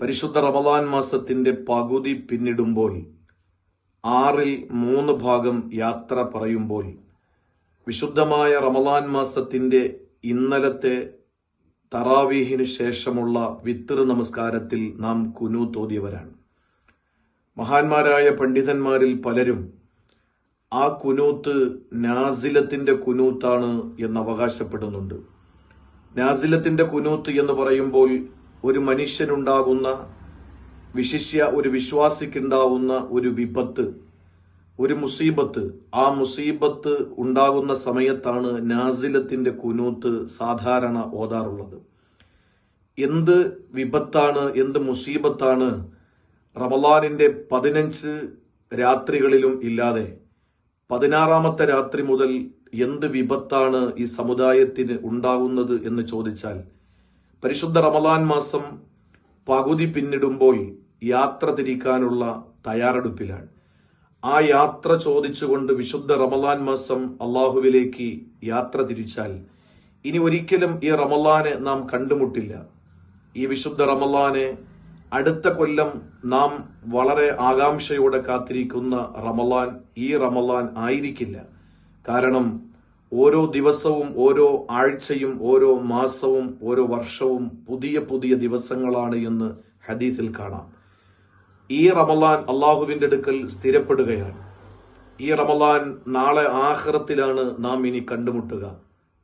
പരിശുദ്ധ റമളാൻ മാസത്തിന്റെ പകുതി പിന്നിടുമ്പോൾ 3/4 യാത്ര പറയുമ്പോൾ വിശുദ്ധമായ റമളാൻ മാസത്തിന്റെ ഇന്നലത്തെ തറാവീഹിന് ശേഷമുള്ള വിത്ർ നമസ്കാരത്തിൽ നാം കുനൂത്ത് ഓതിയവരാണ്. മഹാന്മാരായ പണ്ഡിതന്മാരിൽ പലരും ആ കുനൂത്ത് നാസിലത്തിന്റെ കുനൂത്താണ് എന്ന് അവകാശപ്പെടുന്നുണ്ട്. നാസിലത്തിന്റെ കുനൂത്ത് എന്ന് പറയുമ്പോൾ ഒരു മനുഷ്യനുണ്ടാകുന്ന, വിശിഷ്യ ഒരു വിശ്വാസിക്കുണ്ടാവുന്ന ഒരു വിപത്ത്, ഒരു മുസീബത്ത്, ആ മുസീബത്ത് ഉണ്ടാകുന്ന സമയത്താണ് നാസിലത്തിന്റെ കുനൂത്ത് സാധാരണ ഓതാറുള്ളത്. എന്ത് വിപത്താണ്, എന്ത് മുസീബത്താണ് റമളാനിന്റെ 15 രാത്രികളിലും ഇല്ലാതെ 16ാമത്തെ രാത്രി മുതൽ എന്ത് വിപത്താണ് ഈ സമുദായത്തിന് ഉണ്ടാകുന്നത് എന്ന് ചോദിച്ചാൽ, പരിശുദ്ധ റമളാൻ മാസം പകുതി പിന്നിടുമ്പോൾ യാത്ര തിരിക്കാനുള്ള തയ്യാറെടുപ്പിലാണ്. ആ യാത്ര ചോദിച്ചുകൊണ്ട് വിശുദ്ധ റമളാൻ മാസം അള്ളാഹുവിലേക്ക് യാത്ര തിരിച്ചാൽ ഇനി ഒരിക്കലും ഈ റമളാനെ നാം കണ്ടുമുട്ടില്ല. ഈ വിശുദ്ധ റമളാനെ അടുത്ത കൊല്ലം നാം വളരെ ആകാംക്ഷയോടെ കാത്തിരിക്കുന്ന റമളാൻ ഈ റമളാൻ ആയിരിക്കില്ല. കാരണം ഓരോ ദിവസവും, ഓരോ ആഴ്ചയും, ഓരോ മാസവും, ഓരോ വർഷവും പുതിയ പുതിയ ദിവസങ്ങളാണ് എന്ന് ഹദീസിൽ കാണാം. ഈ റമളാൻ അള്ളാഹുവിന്റെ അടുക്കൽ സ്ഥിരപ്പെടുകയാണ്. ഈ റമളാൻ നാളെ ആഖിറത്തിലാണ് നാം ഇനി കണ്ടുമുട്ടുക.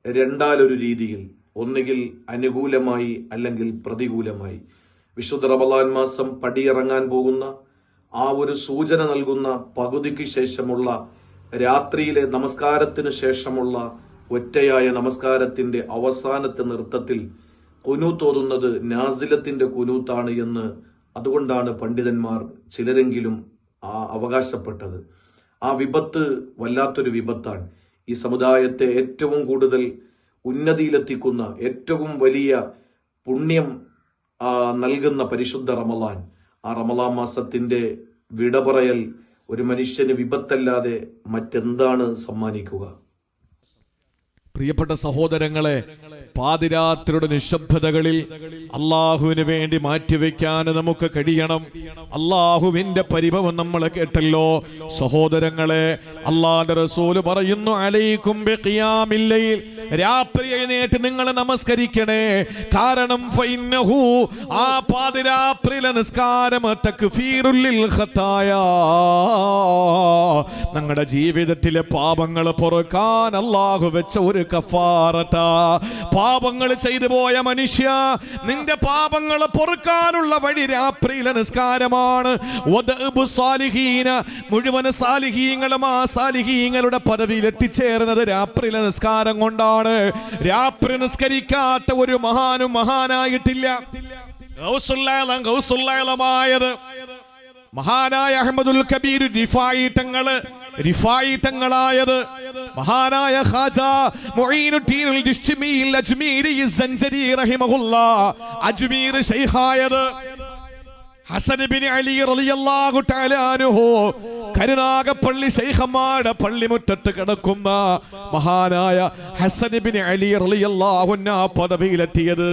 രണ്ടാലൊരു രീതിയിൽ, ഒന്നുകിൽ അനുകൂലമായി അല്ലെങ്കിൽ പ്രതികൂലമായി. വിശുദ്ധ റമളാൻ മാസം പടിയിറങ്ങാൻ പോകുന്ന ആ ഒരു സൂചന നൽകുന്ന പകുതിക്ക് ശേഷമുള്ള രാത്രിയിലെ നമസ്കാരത്തിന് ശേഷമുള്ള ഒറ്റയായ നമസ്കാരത്തിന്റെ അവസാനത്തെ നൃത്തത്തിൽ കുനൂത്ത് ഓതുന്നത് നാസിലത്തിന്റെ കുനൂത്താണ് എന്ന് അതുകൊണ്ടാണ് പണ്ഡിതന്മാർ ചിലരെങ്കിലും അവകാശപ്പെട്ടത്. ആ വിപത്ത് വല്ലാത്തൊരു വിപത്താണ്. ഈ സമുദായത്തെ ഏറ്റവും കൂടുതൽ ഉന്നതിയിലെത്തിക്കുന്ന, ഏറ്റവും വലിയ പുണ്യം നൽകുന്ന പരിശുദ്ധ റമളാൻ, ആ റമളാൻ മാസത്തിന്റെ വിട പറയൽ ഒരു മനുഷ്യന് വിപത്തല്ലാതെ മറ്റെന്താണ് സമ്മാനിക്കുക? പ്രിയപ്പെട്ട സഹോദരങ്ങളെ, പാതിരാത്രിയുടെ നിശബ്ദതകളിൽ അള്ളാഹുവിന് വേണ്ടി മാറ്റിവെക്കാൻ നമുക്ക് കഴിയണം. അള്ളാഹുവിന്റെ പരിഭവം നമ്മൾ കേട്ടല്ലോ സഹോദരങ്ങളെ. അള്ളാഹുവിന്റെ റസൂല് പറയുന്നു, അലൈക്കും ബിഖിയാമിൽ ലൈൽ, രാത്രി എഴുന്നേറ്റ് നിങ്ങൾ നമസ്കരിക്കണേ. കാരണം ഫഇന്നഹു, ആ പാതിരാത്രിയിലെ നിസ്കാരം തക്ഫീറുൽ ലിൽ ഖതായാ, നിങ്ങളുടെ ജീവിതത്തിലെ പാപങ്ങൾ പൊറുക്കാൻ അള്ളാഹു വെച്ച ഒരു കഫാറത്താ. പാപങ്ങൾ ചെയ്തു പോയ മനുഷ്യ, നിന്റെ പാപങ്ങൾ പൊറുക്കാനുള്ള വഴി രാത്രിയിലെ നിസ്കാരമാണ്. മുഴുവൻ സാലിഹീങ്ങളും ആ സാലിഹീങ്ങളുടെ പദവിയിൽ എത്തിച്ചേർന്നത് രാത്രിയിലെ നിസ്കാരം കൊണ്ടാണ്. രാത്രി നിസ്കരിക്കാത്ത ഒരു മഹാനും മഹാനായിട്ടില്ല. ഗൗസുല്ലായമായത് മഹാനായ അഹ്മദുൽ കബീർ റിഫായി തങ്ങളായത് മഹാനായ ഖാജ മുഈനുദ്ദീനുൽ ജിശ്മീൽ അജ്മീരി സഞ്ചരി റഹിമഹുല്ലാഹ് അജ്മീർ ശൈഖായത് ഹസൻ ഇബ്നു അലി റളിയല്ലാഹു തആല അൻഹു കരുനാഗപ്പള്ളി ശൈഖന്മാരുടെ പള്ളിമുറ്റത്ത് കിടക്കുന്ന മഹാനായ ഹസൻ ഇബ്നു അലി റളിയല്ലാഹു അൻഹു പദവിയിലെത്തിയത്.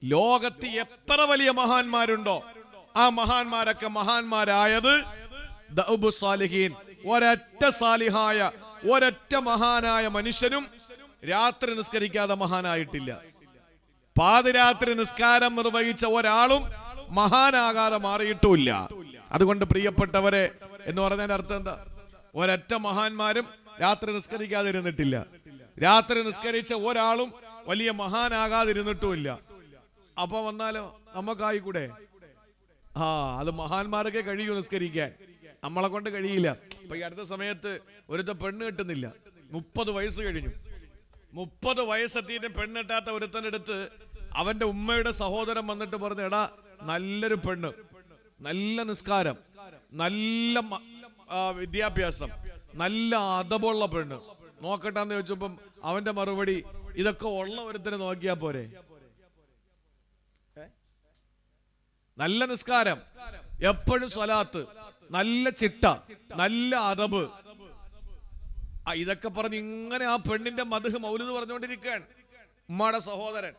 ലോകത്ത് എത്ര വലിയ മഹാന്മാരുണ്ടോ ആ മഹാന്മാരൊക്കെ മഹാന്മാരായത് സാലിഹീൻ. ഒരൊറ്റ സാലിഹായ, ഒരൊറ്റ മഹാനായ മനുഷ്യനും രാത്രി നിസ്കരിക്കാതെ മഹാനായിട്ടില്ല. പാതിരാത്രി നിസ്കാരം നിർവഹിച്ച ഒരാളും മഹാനാകാതെ മാറിയിട്ടുമില്ല. അതുകൊണ്ട് പ്രിയപ്പെട്ടവരെ, എന്ന് പറഞ്ഞതിന്റെ അർത്ഥം എന്താ? ഒരൊറ്റ മഹാന്മാരും രാത്രി നിസ്കരിക്കാതിരുന്നിട്ടില്ല. രാത്രി നിസ്കരിച്ച ഒരാളും വലിയ മഹാനാകാതിരുന്നിട്ടുമില്ല. അപ്പൊ വന്നാലോ നമുക്കായിക്കൂടെ? അത് മഹാന്മാരൊക്കെ കഴിയൂ നിസ്കരിക്കാൻ, നമ്മളെ കൊണ്ട് കഴിയില്ല. ഇപ്പൊ ഈ അടുത്ത സമയത്ത് ഒരുത്ത പെണ്ണ് കിട്ടുന്നില്ല. 30 വയസ്സ് കഴിഞ്ഞു. 30 വയസ്സെത്തിയിട്ട് പെണ്ണ് കിട്ടാത്ത ഒരുത്തൻ്റെ അടുത്ത് അവന്റെ ഉമ്മയുടെ സഹോദരൻ വന്നിട്ട് പറഞ്ഞു, എടാ, നല്ലൊരു പെണ്ണ്, നല്ല നിസ്കാരം, നല്ല വിദ്യാഭ്യാസം, നല്ല അതബുള്ള പെണ്ണ് നോക്കട്ടാന്ന് ചോദിച്ചപ്പം അവന്റെ മറുപടി, ഇതൊക്കെ ഉള്ള ഒരുത്തനെ നോക്കിയാ പോരെ? നല്ല നിസ്കാരം, എപ്പോഴും സ്വലാത്ത്, നല്ല ചിട്ട, നല്ല അറബ്, ഇതൊക്കെ പറഞ്ഞ് ഇങ്ങനെ ആ പെണ്ണിന്റെ മദ്ഹ് മൗലിദ് പറഞ്ഞുകൊണ്ടിരിക്കുകയാണ്. ഉമ്മയുടെ സഹോദരൻ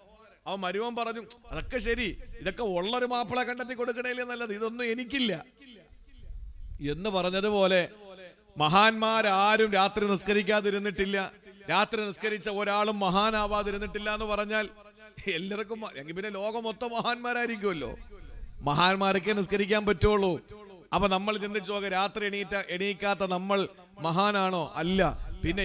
അവൻ മരുവൻ പറഞ്ഞു, അതൊക്കെ ശരി, ഇതൊക്കെ ഉള്ളൊരു മാപ്പിള കണ്ടെത്തി കൊടുക്കണേലേ നല്ലത്, ഇതൊന്നും എനിക്കില്ല എന്ന് പറഞ്ഞതുപോലെ മഹാന്മാരാരും രാത്രി നിസ്കരിക്കാതിരുന്നിട്ടില്ല. രാത്രി നിസ്കരിച്ച ഒരാളും മഹാനാവാതിരുന്നിട്ടില്ല എന്ന് പറഞ്ഞാൽ എല്ലാവർക്കും എങ്കിൽ പിന്നെ ലോകം മൊത്തം മഹാന്മാരായിരിക്കുമല്ലോ. മഹാന്മാരൊക്കെ നിസ്കരിക്കാൻ പറ്റുള്ളൂ. അപ്പൊ നമ്മൾ ചിന്തിച്ചു നോക്കുക, രാത്രി എണീക്കാത്ത നമ്മൾ മഹാനാണോ? അല്ല. പിന്നെ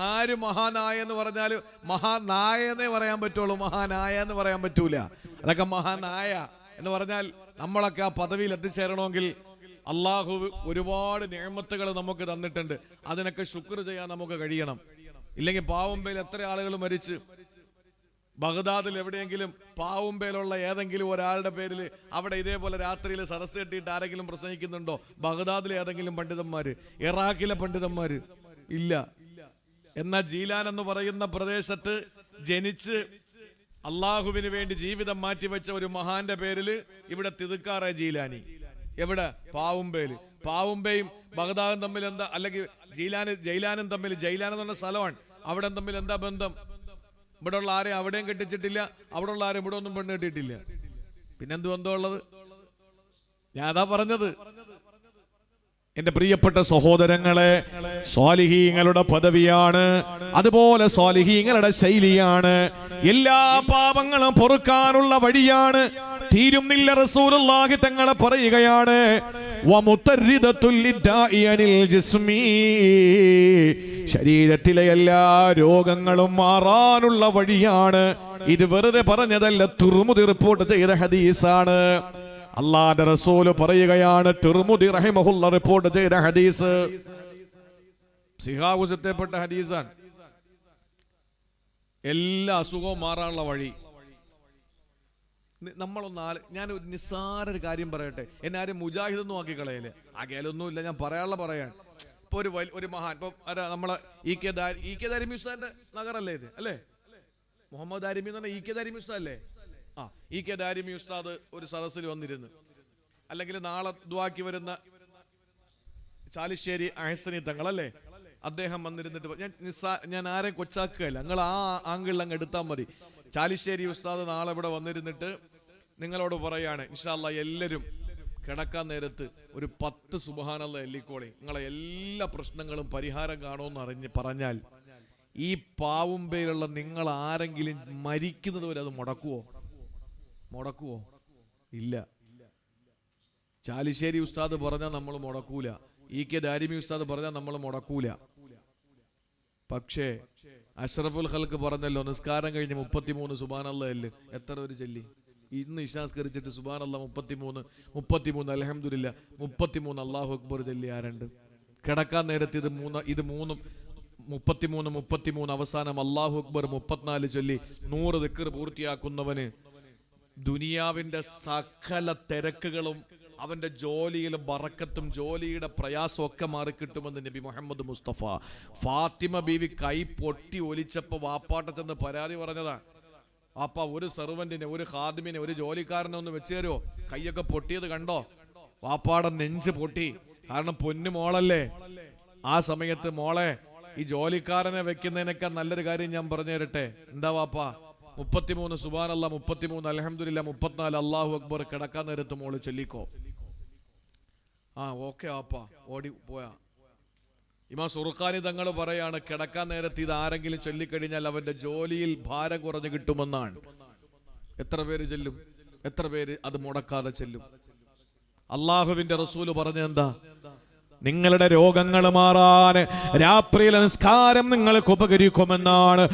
ആര് മഹാനായ എന്ന് പറഞ്ഞാൽ മഹാനായ എന്നേ പറയാൻ പറ്റുള്ളൂ, മഹാനായ എന്ന് പറയാൻ പറ്റൂല. അതൊക്കെ മഹാനായ എന്ന് പറഞ്ഞാൽ നമ്മളൊക്കെ ആ പദവിയിൽ എത്തിച്ചേരണമെങ്കിൽ അള്ളാഹു ഒരുപാട് നിഅമത്തുകൾ നമുക്ക് തന്നിട്ടുണ്ട്. അതിനൊക്കെ ശുക്ർ ചെയ്യാൻ നമുക്ക് കഴിയണം. ഇല്ലെങ്കിൽ പാവുമ്പേൽ എത്ര ആളുകൾ മരിച്ച്, ബഗ്ദാദിൽ എവിടെയെങ്കിലും പാവുമ്പേലുള്ള ഏതെങ്കിലും ഒരാളുടെ പേരിൽ അവിടെ ഇതേപോലെ രാത്രിയിൽ സരസ് കെട്ടിയിട്ട് ആരെങ്കിലും പ്രസംഗിക്കുന്നുണ്ടോ? ബഗ്ദാദിലെ ഏതെങ്കിലും പണ്ഡിതന്മാര്, ഇറാഖിലെ പണ്ഡിതന്മാര് ഇല്ല. എന്നാൽ ജീലാൻ എന്ന് പറയുന്ന പ്രദേശത്ത് ജനിച്ച് അള്ളാഹുവിന് വേണ്ടി ജീവിതം മാറ്റിവെച്ച ഒരു മഹാന്റെ പേരില് ഇവിടെ തിതുക്കാറ ജീലാനി. എവിടെ? പാവുമ്പേല്. പാവുമ്പയും ബഗ്ദാദും തമ്മിൽ എന്താ, അല്ലെങ്കിൽ ജയിലാനും തമ്മിൽ, ജയിലാൻ എന്ന് പറഞ്ഞ സ്ഥലമാണ്, അവിടെ തമ്മിൽ എന്താ ബന്ധം? ഇവിടെ ഉള്ള ആരെയും അവിടെയും കെട്ടിച്ചിട്ടില്ല, അവിടെ ഉള്ള ആരും ഇവിടെ ഒന്നും പെണ്ണ് കെട്ടിയിട്ടില്ല. പിന്നെന്ത് ബന്ധമുള്ളത്? ഞാൻ അതാ പറഞ്ഞത്. എന്റെ പ്രിയപ്പെട്ട സഹോദരങ്ങളെ, സ്വാലിഹീങ്ങളുടെ പദവിയാണ്, അതുപോലെ സ്വാലിഹീങ്ങളുടെ ശൈലിയാണ്, എല്ലാ പാപങ്ങളും പൊറുക്കാനുള്ള വഴിയാണ്. തീരുന്നില്ല, റസൂലുള്ളാഹി തങ്ങളെ പറയുകയാണ്, ശരീരത്തിലെ എല്ലാ രോഗങ്ങളും മാറാനുള്ള വഴിയാണ്. ഇത് വെറുതെ പറഞ്ഞതല്ല, തുർമുദി റിപ്പോർട്ട് ചെയ്ത ഹദീസാണ്. അല്ലാഹുവിന്റെ റസൂൽ പറയുകയാണ്, തിർമുദി റഹിമഹുള്ള റിപ്പോർട്ട് ചെയ്ത ഹദീസ്, സിഹാവുസത്തെപ്പെട്ട ഹദീസാണ്. എല്ലാ അസുഖവും മാറാനുള്ള വഴി. ഞാൻ ഒരു നിസ്സാര ഒരു കാര്യം പറയട്ടെ, എന്നെ ആരും മുജാഹിദൊന്നും ആക്കി കളയല്ലേ, ആകെയൊന്നുമില്ല, ഞാൻ പറയാനുള്ള പറയാണ്. ഇപ്പൊ ഒരു മഹാൻ, ഇപ്പൊ നമ്മളെ ഇ കെ ദാരിമി ഉസ്താദിന്റെ നഗറല്ലേ ഇത്, അല്ലേ? മുഹമ്മദ് ദാരിമി എന്ന് പറഞ്ഞാൽ ഇ കെ ദാരിമി ഉസ്താദ് അല്ലേ? ഇ കെ ദാരിമി ഉസ്താദ് ഒരു സദസ്സിൽ വന്നിരുന്നു, അല്ലെങ്കിൽ നാളെ ദുആക്കി വരുന്ന ചാലിശ്ശേരി അഹ്സനി തങ്ങളല്ലേ, അദ്ദേഹം വന്നിരുന്നിട്ട്, ഞാൻ ആരെയും കൊച്ചാക്കുകയല്ല, നിങ്ങൾ ആ ആംഗിളിൽ അങ്ങ് എടുത്താൽ മതി. ചാലിശ്ശേരി ഉസ്താദ് നാളെ ഇവിടെ വന്നിരുന്നിട്ട് നിങ്ങളോട് പറയാണ്, ഇൻഷാ അല്ലാഹ് എല്ലാവരും കിടക്കാൻ നേരത്ത് ഒരു 10 സുബ്ഹാനല്ലാഹ് എല്ലിക്കോളി, നിങ്ങളെ എല്ലാ പ്രശ്നങ്ങളും പരിഹാരം കാണുമെന്ന് പറഞ്ഞാൽ ഈ പാവുമ്പയിലുള്ള നിങ്ങൾ ആരെങ്കിലും മരിക്കുന്നത് വരെ അത് മുടക്കുവോ? ഇല്ല. ചാലിശ്ശേരി ഉസ്താദ് പറഞ്ഞാൽ നമ്മൾ മുടക്കൂല, ഇ കെ ദാരിമി ഉസ്താദ് പറഞ്ഞാൽ നമ്മൾ മുടക്കൂല. പക്ഷേ അഷ്റഫുൽ ഖൽക്ക് പറഞ്ഞല്ലോ, നിസ്കാരം കഴിഞ്ഞ് 33 സുബ്ഹാനല്ലാഹ് എത്ര ഒരു ചൊല്ലി? ഇന്ന് ഇശാസ്കരിച്ചിട്ട് സുബ്ഹാനല്ലാഹ് 33 അൽഹംദുലില്ലാഹ് 33 അല്ലാഹു അക്ബർ ചൊല്ലി ആരുണ്ട്? കിടക്കാൻ നേരത്ത് ഇത് മൂന്നും 33 അവസാനം അല്ലാഹു അക്ബർ 34 ചൊല്ലി 100 ദിക്ർ പൂർത്തിയാക്കുന്നവന് ദുനിയാവിന്റെ സകല തിരക്കുകളും അവന്റെ ജോലിയിലെ ബറക്കത്തും ജോലിയുടെ പ്രയാസവും ഒക്കെ മാറിക്കിട്ടുമെന്ന് നബി മുഹമ്മദ് മുസ്തഫ. ഫാത്തിമ ബീവി കൈ പൊട്ടി ഒലിച്ചപ്പോ വാപ്പാട്ട ചെന്ന് പരാതി പറഞ്ഞതാ, വാപ്പ ഒരു സെർവന്റിനെ, ഒരു ഖാദിമിനെ, ഒരു ജോലിക്കാരനെ ഒന്ന് വെച്ച് തരുമോ? കൈയൊക്കെ പൊട്ടിയത് കണ്ടോ? വാപ്പാടെ നെഞ്ച് പൊട്ടി. കാരണം പൊന്നു മോളല്ലേ. ആ സമയത്ത് മോളെ, ഈ ജോലിക്കാരനെ വെക്കുന്നതിനൊക്കെ നല്ലൊരു കാര്യം ഞാൻ പറഞ്ഞു തരട്ടെ. എന്താ വാപ്പ? 33 സുബ്ഹാനല്ലാഹ് 33 അൽഹംദുലില്ലാഹ് 34 അല്ലാഹു അക്ബർ കിടക്കാൻ നേരത്ത് മോള് ചൊല്ലിക്കോ. ഓക്കെ വാപ്പ, ഓടി പോയാ. ഇമാം സുർഖാനി തങ്ങൾ പറയാണ്, കിടക്കാൻ നേരത്ത് ഇത് ആരെങ്കിലും ചൊല്ലിക്കഴിഞ്ഞാൽ അവന്റെ ജോലിയിൽ ഭാരം കുറഞ്ഞു കിട്ടുമെന്നാണ്. എത്ര പേര് ചെല്ലും? എത്ര പേര് അത് മുടക്കാതെ ചെല്ലും? അള്ളാഹുവിന്റെ റസൂല് പറഞ്ഞെന്താ? നിങ്ങളുടെ രോഗങ്ങൾ മാറാൻ രാത്രിയിലെ നിസ്കാരം നിങ്ങൾക്ക് ഉപകരിക്കുമെന്നാണ്.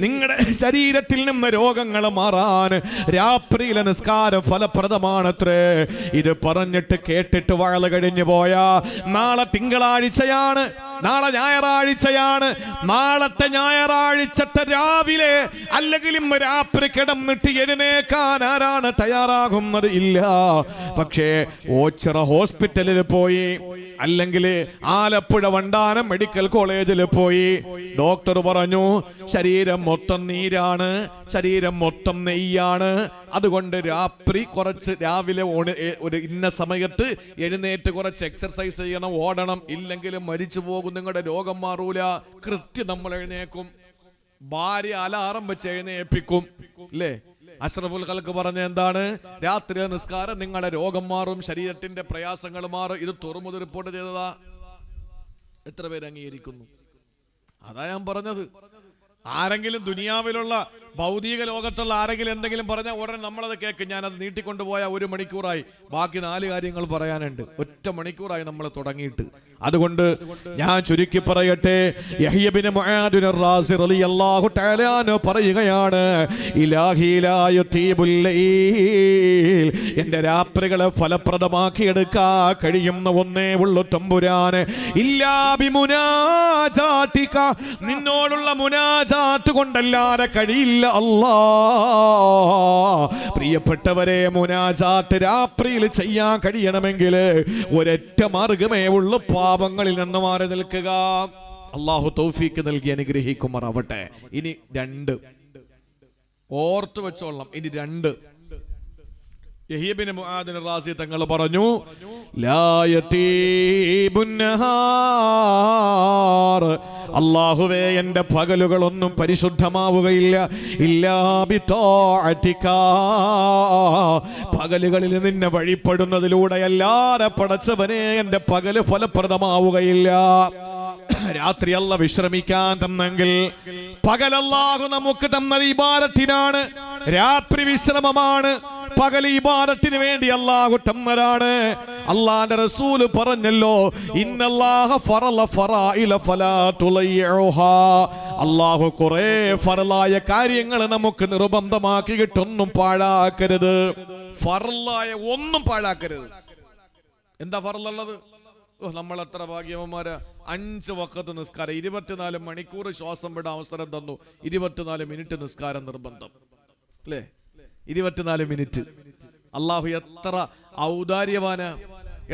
നിങ്ങളുടെ ശരീരത്തിൽ നിന്ന് രോഗങ്ങൾ മാറാൻ രാത്രിയിലെ നിസ്കാരം ഫലപ്രദമാണത്രേ. ഇത് പറഞ്ഞിട്ട് കേട്ടിട്ട് വാഴ കഴിഞ്ഞു പോയാ നാളെ തിങ്കളാഴ്ചയാണ്, നാളെ ഞായറാഴ്ചയാണ്. നാളത്തെ ഞായറാഴ്ചത്തെ രാവിലെ അല്ലെങ്കിൽ രാത്രി കിടന്നിട്ട് എഴുന്നേക്കാൻ ആരാണ് തയ്യാറാകുന്നത്? ഇല്ല. പക്ഷേ ഓച്ചിറ ഹോസ്പിറ്റലിൽ പോയി, അല്ലെങ്കിൽ ആലപ്പുഴ വണ്ടാനം മെഡിക്കൽ കോളേജിൽ പോയി, ഡോക്ടർ പറഞ്ഞു ശരീരം മൊത്തം നീരാണ്, ശരീരം മൊത്തം നെയ്യാണ്, അതുകൊണ്ട് രാത്രി കുറച്ച് രാവിലെ ഒരു ഇന്ന സമയത്ത് എഴുന്നേറ്റ് കുറച്ച് എക്സർസൈസ് ചെയ്യണം, ഓടണം, ഇല്ലെങ്കിൽ മരിച്ചു പോകും, നിങ്ങളുടെ രോഗം മാറൂല. കൃത്യം നമ്മൾ എഴുന്നേക്കും. ഭാര്യ അലാറം വെച്ച് എഴുന്നേൽപ്പിക്കും അല്ലേ? അഷ്റഫുൽ ഖൽഖ് പറഞ്ഞ എന്താണ്? രാത്രി നിസ്കാരം നിങ്ങളുടെ രോഗം മാറും, ശരീരത്തിന്റെ പ്രയാസങ്ങൾ മാറും. ഇത് തുറമുത് റിപ്പോർട്ട് ചെയ്തതാ. എത്ര പേര് അംഗീകരിക്കുന്നു? അതാ ഞാൻ പറഞ്ഞത്. ആരെങ്കിലും ദുനിയാവിലുള്ള ഭൗതിക ലോകത്തുള്ള ആരെങ്കിലും എന്തെങ്കിലും പറഞ്ഞാൽ ഉടനെ നമ്മളത് കേൾക്കും. ഞാനത് നീട്ടിക്കൊണ്ടുപോയ 1 മണിക്കൂറായി, ബാക്കി 4 കാര്യങ്ങൾ പറയാനുണ്ട്. 1 മണിക്കൂറായി നമ്മൾ തുടങ്ങിയിട്ട്. അതുകൊണ്ട് ഞാൻ ചുരുക്കി പറയട്ടെ, യഹ്യ ബിൻ മുആദ് റാസി റളിയല്ലാഹു തആല അൻഹു പറയുകയാണ്, ഇലാഹി ലാ യുതീബുൽ ലൈൽ, എൻ്റെ രാത്രികളെ ഫലപ്രദമാക്കി എടുക്കാൻ കഴിയുന്ന ഒന്നേ ഉള്ളൂ തമ്പുരാന്, ഇല്ലാ ബിമുനാജാതിക, നിന്നോടുള്ള മുനാജാത്ത് കൊണ്ടല്ലാതെ കഴിയില്ല അല്ലാ. പ്രിയപ്പെട്ടവരെ, മുനാജാത്ത് രാത്രിയിൽ ചെയ്യാൻ കഴിയണമെങ്കിൽ ഒരൊറ്റ മാർഗമേ ഉള്ളൂ, പാപങ്ങളിൽ നിന്ന് മാറി നിൽക്കുക. അല്ലാഹു തൗഫീക്ക് നൽകി അനുഗ്രഹിക്കുമാറാവട്ടെ. ഇനി 2 ഓർത്തു വെച്ചോളണം. ഇനി 2 യഹ്യ ബിൻ മുആദ് റാസി തങ്ങൾ പറഞ്ഞു, ലാ യതീബുൻ നഹാർ, അല്ലാഹുവേ എൻ്റെ പകലുകളൊന്നും പരിശുദ്ധമാവുകയില്ല, ഇല്ലാ ബിതാഅതിക, പകലുകളിൽ നിന്നെ വഴിപ്പെടുന്നതിലൂടെ അല്ലാതെ പടച്ചവനെ എൻ്റെ പകല് ഫലപ്രദമാവുകയില്ല. രാത്രി അല്ല വിശ്രമിക്കാൻ തന്നെങ്കിൽ, പകൽ അല്ലാഹു നമുക്ക് തന്ന ഇബാദത്തിനാണ്, രാത്രി വിശ്രമമാണ്, പകൽ ഇബാദത്തിന് വേണ്ടി അല്ലാഹു തന്നതാണ്. അല്ലാഹുവിന്റെ റസൂൽ പറഞ്ഞല്ലോ, ഇന്നല്ലാഹ ഫറല ഫറായില ഫലാ തുളയ്യുഹാ, അല്ലാഹു കുറേ ഫറലായ കാര്യങ്ങൾ നമുക്ക് നിർബന്ധമാക്കിയിട്ടൊന്നും പാഴാക്കരുത്. ഫറലായ ഒന്നും പാഴാക്കരുത്. എന്താ ഫറലുള്ളത്? നമ്മൾ എത്ര ഭാഗ്യവന്മാരാ. 5 വഖത്ത് നിസ്കാരം, 24 മണിക്കൂർ ശ്വാസം വിടാൻ അവസരം തന്നു. 24 മിനിറ്റ് നിസ്കാരം നിർബന്ധം അല്ലേ? 24 മിനിറ്റ്. അള്ളാഹു എത്ര ഔദാര്യവാനാ,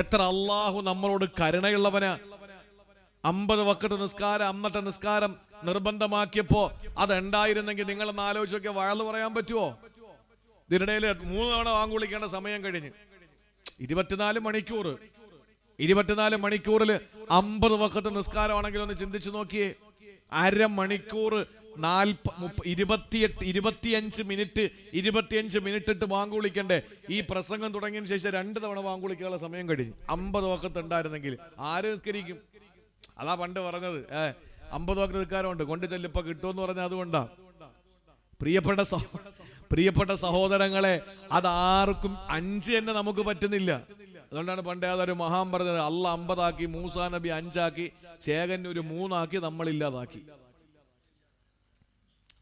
എത്ര അള്ളാഹു നമ്മളോട് കരുണയുള്ളവനാ. 50 വഖത്ത് നിസ്കാരം അന്നത്തെ നിസ്കാരം നിർബന്ധമാക്കിയപ്പോ അതുണ്ടായിരുന്നെങ്കിൽ നിങ്ങളൊന്ന് ആലോചിച്ച് നോക്കിയാൽ വഴല് പറയാൻ പറ്റുമോ? ഇതിനിടയിൽ 3 തവണ വാങ്ങുവിളിക്കേണ്ട സമയം കഴിഞ്ഞ്. 24 മണിക്കൂർ, 24 മണിക്കൂറിൽ 50 വഖത്ത് നിസ്കാരമാണെങ്കിൽ ഒന്ന് ചിന്തിച്ചു നോക്കിയേ. അരമണിക്കൂർ 25 മിനിറ്റ് 25 മിനിറ്റ് ഇട്ട് വാങ്ങു വിളിക്കണ്ടേ? ഈ പ്രസംഗം തുടങ്ങിയതിന് ശേഷം 2 തവണ വാങ്ങു വിളിക്കാനുള്ള സമയം കഴിഞ്ഞു. 50 വഖത്ത് ഉണ്ടായിരുന്നെങ്കിൽ ആര് നിസ്കരിക്കും? അതാ പണ്ട് പറഞ്ഞത്, 50 വഖത്ത് നിസ്കാരമുണ്ട് കൊണ്ട് ചെല്ലിപ്പോ കിട്ടുമെന്ന് പറഞ്ഞാൽ അതുകൊണ്ടാ. പ്രിയപ്പെട്ട സഹോദരങ്ങളെ, അതാർക്കും 5 തന്നെ നമുക്ക് പറ്റുന്നില്ല. അതുകൊണ്ടാണ് പണ്ടേ അതൊരു മഹാൻ പറഞ്ഞത്, അല്ല 50 ആക്കി, മൂസാ നബി 5 ആക്കി, ചേകന് ഒരു 3 ആക്കി, നമ്മൾ ഇല്ലാതാക്കി.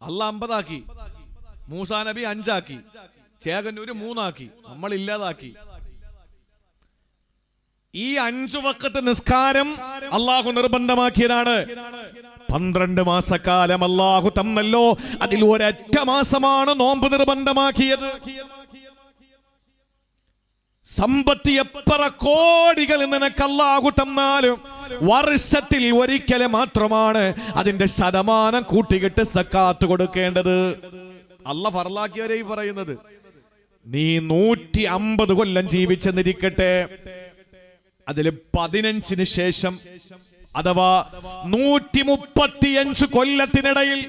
അല്ല 50 ആക്കി, മൂസാ നബി 5 ആക്കി, ചേകന് ഒരു 3 ആക്കി, നമ്മൾ ഇല്ലാതാക്കി. ഈ 5 വഖത്ത് നിസ്കാരം അള്ളാഹു നിർബന്ധമാക്കിയതാണ്. 12 മാസക്കാലം അള്ളാഹു തന്നല്ലോ, അതിൽ ഒരൊറ്റ മാസമാണ് നോമ്പ് നിർബന്ധമാക്കിയത്. സമ്പത്തി എത്ര കോടികൾ നിനക്ക് അല്ലാഹു തന്നാലും വർഷത്തിൽ ഒരിക്കൽ മാത്രമാണ് അതിന്റെ ശതമാനം കൂട്ടിക്കിട്ട് സക്കാത്ത് കൊടുക്കേണ്ടത്. അല്ലാഹ് ഫർലാക്കിയവരെ ഈ പറയുന്നത്. നീ 150 കൊല്ലം ജീവിച്ചെന്നിരിക്കട്ടെ, അതിൽ 15 ശേഷം അഥവാ 135 കൊല്ലത്തിനിടയിൽ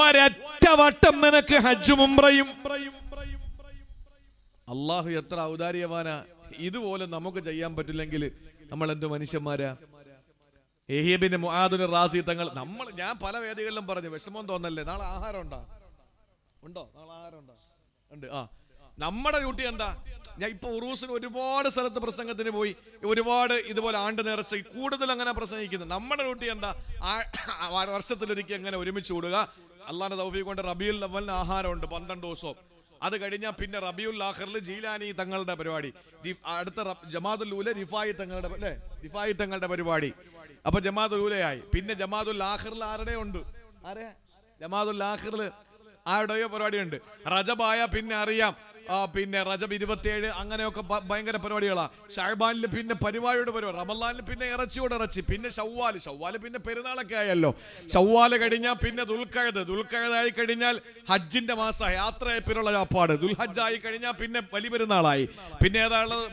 ഒരൊറ്റ വട്ടം നിനക്ക് ഹജ്ജും ഉംറയും. അള്ളാഹു എത്ര ഔദാര്യവാനാ. ഇതുപോലെ നമുക്ക് ചെയ്യാൻ പറ്റില്ലെങ്കിൽ നമ്മൾ എന്ത് മനുഷ്യന്മാരാ? യഹ്യ ബിൻ മുആദ് റാസി തങ്ങൾ, ഞാൻ പല വേദികളിലും പറഞ്ഞു, വിഷമം തോന്നല്ലേ, നാളെ ആഹാരം ഉണ്ടോ? നാളെ ആഹാരം ഉണ്ട്. നമ്മുടെ ഡ്യൂട്ടി എന്താ? ഞാൻ ഇപ്പൊ ഉറൂസിന് ഒരുപാട് സ്ഥലത്ത് പ്രസംഗത്തിന് പോയി, ഒരുപാട് ഇതുപോലെ ആണ്ട് നേർച്ച, കൂടുതൽ അങ്ങനെ പ്രസംഗിക്കുന്നത്. നമ്മുടെ ഡ്യൂട്ടി എന്താ? വർഷത്തിലൊരിക്കൽ എങ്ങനെ ഒരുമിച്ച് കൂടുക. അള്ളാഹുവിന്റെ തൗഫീഖ് കൊണ്ട് റബീഉൽ അവ്വലിന് ആഹാരമുണ്ട് 12 ദിവസവും. അത് കഴിഞ്ഞാൽ പിന്നെ റബീഉൽ ആഖിറിൽ ജീലാനി തങ്ങളുടെ പരിപാടി, അടുത്ത ജമാഅത്തുൽ ഊല റിഫായി തങ്ങളുടെ പരിപാടി. അപ്പൊ ജമാഅത്തുൽ ഊലയായി. പിന്നെ ജമാഅത്തുൽ ആഖിറിൽ ആരുടെ ഉണ്ട്? ജമാഅത്തുൽ ആഖിറിൽ ആരുടെയോ പരിപാടി ഉണ്ട്. റജബായ പിന്നെ അറിയാം പിന്നെ റജബ് 27 അങ്ങനെയൊക്കെ ഭയങ്കര പരിപാടികളാ. ഷഅബാനിൽ പിന്നെ പരിപാടിയോട് പരിപാടി, റമളാനിൽ പിന്നെ ഇറച്ചിയോട് ഇറച്ചി, പിന്നെ ഷവ്വാല് പിന്നെ പെരുന്നാളൊക്കെ ആയല്ലോ. ഷവ്വാല് കഴിഞ്ഞാൽ പിന്നെ ദുൽഖഅദായി കഴിഞ്ഞാൽ ഹജ്ജിന്റെ മാസം യാത്രയപ്പിനുള്ള ചാപ്പാട്, ദുൽഹജ്ജായി കഴിഞ്ഞാൽ പിന്നെ വലിയ പെരുന്നാളായി. പിന്നെ ഏതാണുള്ളത്?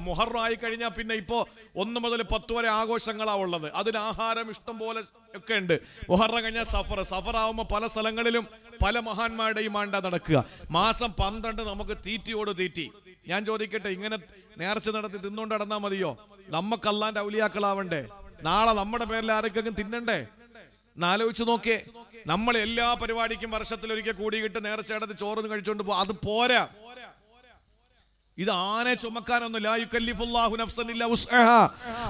മുഹറം ആയി കഴിഞ്ഞാൽ പിന്നെ ഇപ്പോ 1 മുതൽ 10 വരെ ആഘോഷങ്ങളാ ഉള്ളത്. അതിന് ആഹാരം ഇഷ്ടം പോലെ ഒക്കെ ഉണ്ട്. മുഹറം കഴിഞ്ഞാൽ സഫർ ആവുമ്പോൾ പല സ്ഥലങ്ങളിലും പല മഹാന്മാരുടെയും ആണ്ട നടക്കുക. മാസം 12 നമുക്ക് തീറ്റിയോട് തീറ്റി. ഞാൻ ചോദിക്കട്ടെ, ഇങ്ങനെ നേർച്ച നടത്തി തിന്നുകൊണ്ട് നടന്നാൽ മതിയോ? നമുക്ക് അല്ലാന്റെ ഔലിയാക്കളാവണ്ടേ? നാളെ നമ്മുടെ പേരിൽ ആരൊക്കെങ്കിലും തിന്നണ്ടേ? ആലോചിച്ച് നോക്കേ. നമ്മൾ എല്ലാ പരിപാടിക്കും വർഷത്തിലൊരിക്കൽ കൂടിയിട്ട് നേർച്ച നടത്തി ചോറ് കഴിച്ചുകൊണ്ട് പോകും. അത് പോരാ. ഇത് ആനെ ചുമക്കാനൊന്നും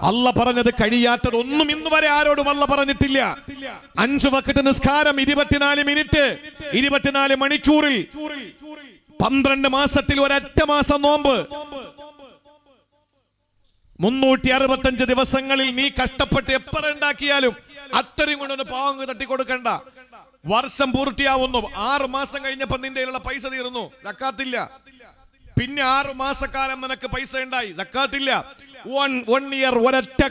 അല്ല പറഞ്ഞത് കഴിയാത്തത് ഒന്നും ഇന്ന് വരെ ആരോടും അല്ല പറഞ്ഞിട്ടില്ല. 5 വഖ്ത് നിസ്കാരം 24 മിനിറ്റ് 24 മണിക്കൂറിൽ 12 മാസത്തിൽ ഒരൊറ്റ മാസം നോമ്പ് 365 ദിവസങ്ങളിൽ നീ കഷ്ടപ്പെട്ട് എപ്പോൾ ഉണ്ടാക്കിയാലും അത്രയും കൊണ്ടൊന്ന് പാവങ്ങൾ തട്ടിക്കൊടുക്കണ്ട. വർഷം പൂർത്തിയാവുന്നു, 6 മാസം കഴിഞ്ഞപ്പോ നിന്റെ കയ്യിലുള്ള പൈസ തീർന്നു, സക്കാത്തില്ല. പിന്നെ 6 മാസക്കാലം നിനക്ക് പൈസ ഉണ്ടായി, സക്കാത്തില്ല. 1 ഇയർ, ഒരൊറ്റ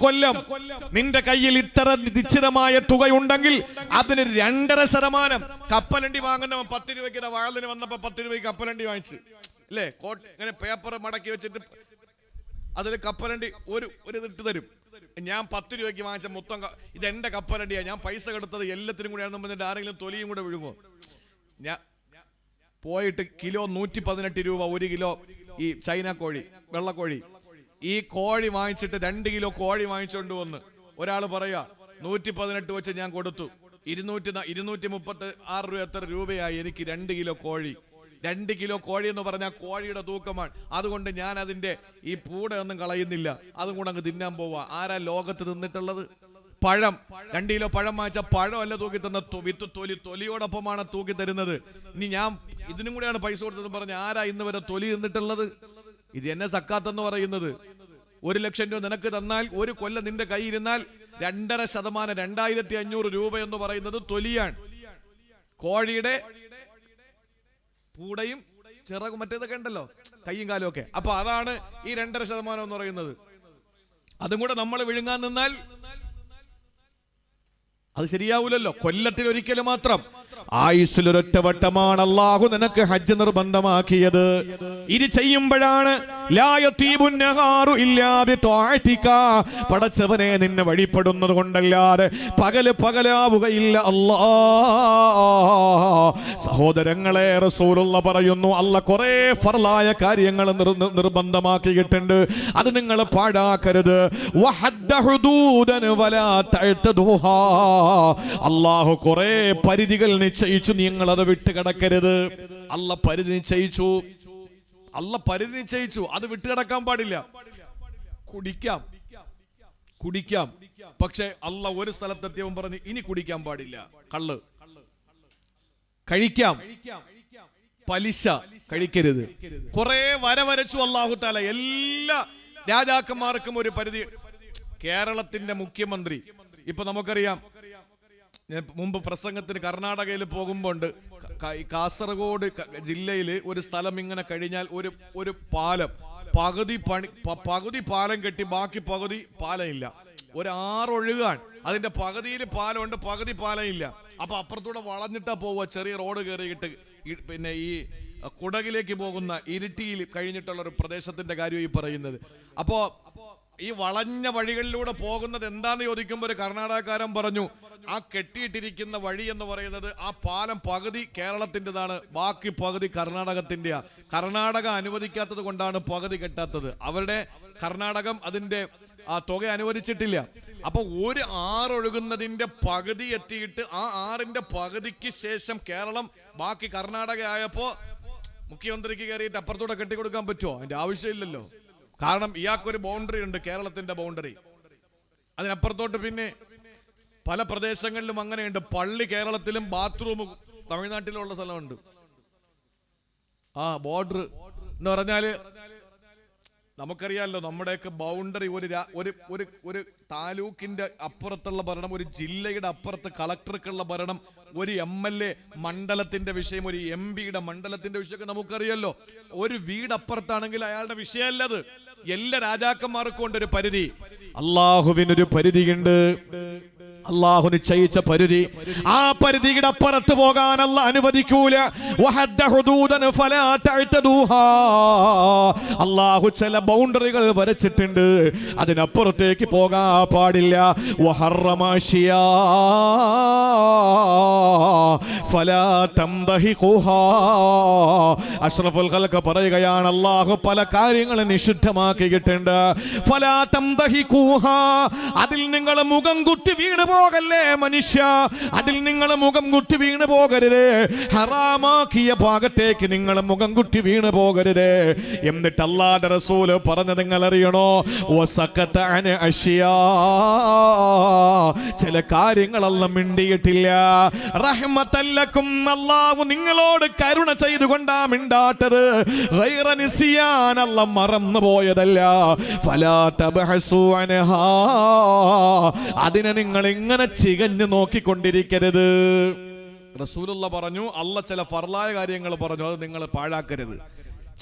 കൊല്ലം നിന്റെ കയ്യിൽ ഇത്ര നിശ്ചിതമായ തുകയുണ്ടെങ്കിൽ അതിന് 2.5%. കപ്പലണ്ടി വാങ്ങുന്നവൻ 10 രൂപയ്ക്ക് വാഴലിന് വന്നപ്പോ 10 രൂപയ്ക്ക് കപ്പലണ്ടി വാങ്ങിച്ചു അല്ലേ? ഇങ്ങനെ പേപ്പർ മടക്കി വെച്ചിട്ട് അതിൽ കപ്പലണ്ടി ഒരു ഇട്ട് തരും. ഞാൻ 10 രൂപയ്ക്ക് വാങ്ങിച്ച മൊത്തം ഇത് എന്റെ കപ്പലണ്ടിയാ, ഞാൻ പൈസ കൊടുത്തത് എല്ലാത്തിനും കൂടെ ആണെന്ന് പറഞ്ഞിട്ട് ആരെങ്കിലും തൊലിയും കൂടെ വിഴുങ്ങോ? ഞാൻ പോയിട്ട് കിലോ 118 രൂപ 1 കിലോ ഈ ചൈന കോഴി, വെള്ളക്കോഴി. ഈ കോഴി വാങ്ങിച്ചിട്ട് 2 കിലോ കോഴി വാങ്ങിച്ചുകൊണ്ട് വന്ന് ഒരാൾ പറയാ 118 വെച്ച് ഞാൻ കൊടുത്തു, 236 രൂപ. എത്ര രൂപയായി എനിക്ക് 2 കിലോ കോഴി? 2 കിലോ കോഴി എന്ന് പറഞ്ഞാൽ കോഴിയുടെ തൂക്കമാണ്. അതുകൊണ്ട് ഞാൻ അതിന്റെ ഈ പൂട ഒന്നും കളയുന്നില്ല, അതും കൂടെ അങ്ങ് തിന്നാൻ പോവാ. ആരാ ലോകത്ത് തിന്നിട്ടുള്ളത്? പഴം 2 കിലോ പഴം വാങ്ങിച്ച പഴമല്ല തൂക്കി തന്ന വിത്ത് തൊലിയോടൊപ്പമാണ് തൂക്കി തരുന്നത്. ഇനി ഞാൻ ഇതിനും കൂടെയാണ് പൈസ കൊടുത്തതെന്ന് പറഞ്ഞ ആരാ ഇന്ന് വരെ തൊലി തിന്നിട്ടുള്ളത്? ഇത് എന്നെ സക്കാത്തെന്ന് പറയുന്നത്. 1 ലക്ഷം രൂപ നിനക്ക് തന്നാൽ 1 കൊല്ലം നിന്റെ കയ്യിരുന്നാൽ 2.5% 2500 രൂപ എന്ന് പറയുന്നത് തൊലിയാണ്. കോഴിയുടെ പൂടയും ചിറകും മറ്റേതൊക്കെ ഉണ്ടല്ലോ, കയ്യും കാലും ഒക്കെ. അപ്പൊ അതാണ് ഈ 2.5% എന്ന് പറയുന്നത്. അതും കൂടെ നമ്മൾ വിഴുങ്ങാൻ നിന്നാൽ അത് ശരിയാവൂലല്ലോ. കൊല്ലത്തിൽ ഒരിക്കലും മാത്രം, ആയുസ്സിൽ ഒരൊറ്റ വട്ടമാണ് അല്ലാഹു നിനക്ക് ഹജ്ജ് നിർബന്ധമാക്കിയത്. ഇത് ചെയ്യുമ്പോഴാണ് പടച്ചവനെ നിന്നെ വഴിപ്പെടുന്നത് കൊണ്ടല്ലാതെ പകലാവുകയില്ല. അല്ലാ സഹോദരങ്ങളെ, റസൂലുള്ള പറയുന്നു, അല്ല കുറെ ഫർലായ കാര്യങ്ങൾ നിർബന്ധമാക്കിയിട്ടുണ്ട്, അത് നിങ്ങൾ പാഴാക്കരുത്. അല്ലാഹു കുറെ പരിധികൾ നിശ്ചയിച്ചു, നിങ്ങൾ അത് വിട്ടുകിടക്കരുത്. അല്ല പരിധി നിശ്ചയിച്ചു, അത് വിട്ടുകിടക്കാൻ പാടില്ല. കുടിക്കാം, പക്ഷെ അല്ല ഒരു സ്ഥലത്തെത്തിയവൻ പറഞ്ഞു ഇനി കുടിക്കാൻ പാടില്ല. കള്ള് കഴിക്കാം, പലിശ കഴിക്കരുത്. കുറെ വരച്ചു അല്ലാഹു തആല എല്ലാ രാജാക്കന്മാർക്കും ഒരു പരിധി. കേരളത്തിന്റെ മുഖ്യമന്ത്രി ഇപ്പൊ നമുക്കറിയാം, മുമ്പ് പ്രസംഗത്തിന് കർണാടകയിൽ പോകുമ്പോണ്ട് കാസർഗോഡ് ജില്ലയിൽ ഒരു സ്ഥലം ഇങ്ങനെ കഴിഞ്ഞാൽ ഒരു പാലം പകുതി പാലം കെട്ടി, ബാക്കി പകുതി പാലം ഇല്ല. ഒരു 6 ഒഴുകാൻ, അതിന്റെ പകുതിയിൽ പാലമുണ്ട്, പകുതി പാലം ഇല്ല. അപ്പൊ അപ്പുറത്തൂടെ വളഞ്ഞിട്ടാ പോവുക, ചെറിയ റോഡ് കയറിയിട്ട്. പിന്നെ ഈ കുടകിലേക്ക് പോകുന്ന ഇരിട്ടിയിൽ കഴിഞ്ഞിട്ടുള്ള ഒരു പ്രദേശത്തിന്റെ കാര്യം ഈ പറയുന്നത്. അപ്പോ ഈ വളഞ്ഞ വഴികളിലൂടെ പോകുന്നത് എന്താന്ന് ചോദിക്കുമ്പോൾ ഒരു കർണാടകക്കാരൻ പറഞ്ഞു, ആ കെട്ടിയിട്ടിരിക്കുന്ന വഴി എന്ന് പറയുന്നത് ആ പാലം പകുതി കേരളത്തിൻ്റെതാണ്, ബാക്കി പകുതി കർണാടകത്തിൻ്റെയാ. കർണാടക അനുവദിക്കാത്തത് കൊണ്ടാണ് പകുതി കെട്ടാത്തത്. അവരുടെ കർണാടകം അതിന്റെ ആ തുക അനുവദിച്ചിട്ടില്ല. അപ്പൊ ഒരു 6 ഒഴുകുന്നതിന്റെ പകുതി എത്തിയിട്ട് ആ 6ന്റെ പകുതിക്ക് ശേഷം കേരളം, ബാക്കി കർണാടക ആയപ്പോ മുഖ്യമന്ത്രിക്ക് കയറിയിട്ട് അപ്പുറത്തൂടെ കെട്ടിക്കൊടുക്കാൻ പറ്റുമോ? അതിന്റെ ആവശ്യമില്ലല്ലോ. കാരണം ഇയാൾക്കൊരു ബൗണ്ടറി ഉണ്ട്, കേരളത്തിന്റെ ബൗണ്ടറി. അതിനപ്പുറത്തോട്ട് പിന്നെ പല പ്രദേശങ്ങളിലും അങ്ങനെയുണ്ട്. പള്ളി കേരളത്തിലും ബാത്റൂം തമിഴ്നാട്ടിലുള്ള സ്ഥലമുണ്ട്. ബോർഡർ എന്ന് പറഞ്ഞാല് നമുക്കറിയാമല്ലോ, നമ്മുടെയൊക്കെ ബൗണ്ടറി ഒരു താലൂക്കിന്റെ അപ്പുറത്തുള്ള ഭരണം, ഒരു ജില്ലയുടെ അപ്പുറത്ത് കളക്ടർക്കുള്ള ഭരണം, ഒരു MLA മണ്ഡലത്തിന്റെ വിഷയം, ഒരു MP-യുടെ മണ്ഡലത്തിന്റെ വിഷയമൊക്കെ നമുക്കറിയാമല്ലോ. ഒരു വീടപ്പുറത്താണെങ്കിൽ അയാളുടെ വിഷയമല്ലത്. എല്ലാ രാജാക്കന്മാർക്കും ഉണ്ട് ഒരു പരിധി. അള്ളാഹുവിനൊരു പരിധിയുണ്ട്. അള്ളാഹു നിശ്ചയിച്ച പരിധി, ആ പരിധിയുടെ അപ്പുറത്ത് പോകാൻ അല്ലാഹു അനുവദിക്കൂല. അള്ളാഹു ചില ബൗണ്ടറികൾ വരച്ചിട്ടുണ്ട്, അതിനപ്പുറത്തേക്ക് പോകാൻ പാടില്ല. അഷ്റഫുൽ ഖൽഖ് പറയുകയാണ്, അള്ളാഹു പല കാര്യങ്ങളും നിഷിദ്ധമാക്കിയിട്ടുണ്ട്. ഫലാ തംദഹിഖൂഹാ, അതിൽ നിങ്ങൾ മുഖം കുത്തി വീണ് പോകല്ലേ മനുഷ്യ, അതിൽ നിങ്ങൾ മുഖം കുത്തി വീണ് പോകരുത്. ഹറാമാക്കിയ ഭാഗത്തേക്ക് നിങ്ങൾ മുഖം കുത്തി വീണ് പോകരുത്. എന്നിട്ട് അല്ലാഹുവിന്റെ റസൂൽ പറഞ്ഞത് നിങ്ങൾ അറിയണോ? വസഖത അൻ അശ്യാ, ചില കാര്യങ്ങളെല്ലാം മിണ്ടിയിട്ടില്ല. റഹ്മത്തല്ലക്കും, അല്ലാഹു നിങ്ങളോട് കരുണ ചെയ്തുകൊണ്ടാ മിണ്ടാട്ടത്. ഗൈറ നിസിയാൻ, അല്ലാഹു മറന്നു പോയതല്ല. ഫലാ തബ്ഹസു അൻഹാ, അതിനെ നിങ്ങൾ ഇങ്ങനെ ചികഞ്ഞു നോക്കിക്കൊണ്ടിരിക്കരുത്. റസൂലുള്ള പറഞ്ഞു, അല്ലാഹു ചില ഫർലായ കാര്യങ്ങൾ പറഞ്ഞു, അത് നിങ്ങൾ പാഴാക്കരുത്.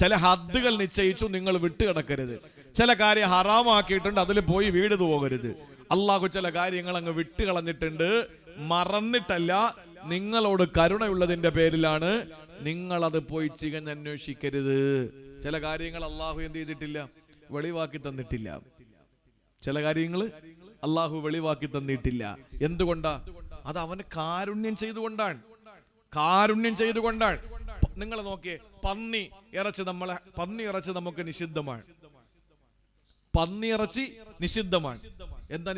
ചില ഹദ്ദുകൾ നിശ്ചയിച്ചു, നിങ്ങൾ വിട്ടുകിടക്കരുത്. ചില കാര്യം ഹറാമാക്കിയിട്ടുണ്ട്, അതിൽ പോയി വീട് പോകരുത്. അള്ളാഹു ചില കാര്യങ്ങൾ അങ്ങ് വിട്ടുകളഞ്ഞിട്ടുണ്ട്, മറന്നിട്ടല്ല, നിങ്ങളോട് കരുണയുള്ളതിന്റെ പേരിലാണ്. നിങ്ങളത് പോയി ചികഞ്ഞന്വേഷിക്കരുത്. ചില കാര്യങ്ങൾ അള്ളാഹു എന്ത് ചെയ്തിട്ടില്ല? വെളിവാക്കി തന്നിട്ടില്ല. ചില കാര്യങ്ങൾ അള്ളാഹു വെളിവാക്കി തന്നിട്ടില്ല. എന്തുകൊണ്ടാ? അത് അവന് കാരുണ്യം ചെയ്തുകൊണ്ടാണ്. കാരുണ്യം ചെയ്തുകൊണ്ടാണ്. നിങ്ങൾ നോക്കിയേ, പന്നി ഇറച്ചി നമുക്ക് നിഷിദ്ധമാണ്. പന്നി ഇറച്ചി നിഷിദ്ധമാണ്. എന്താ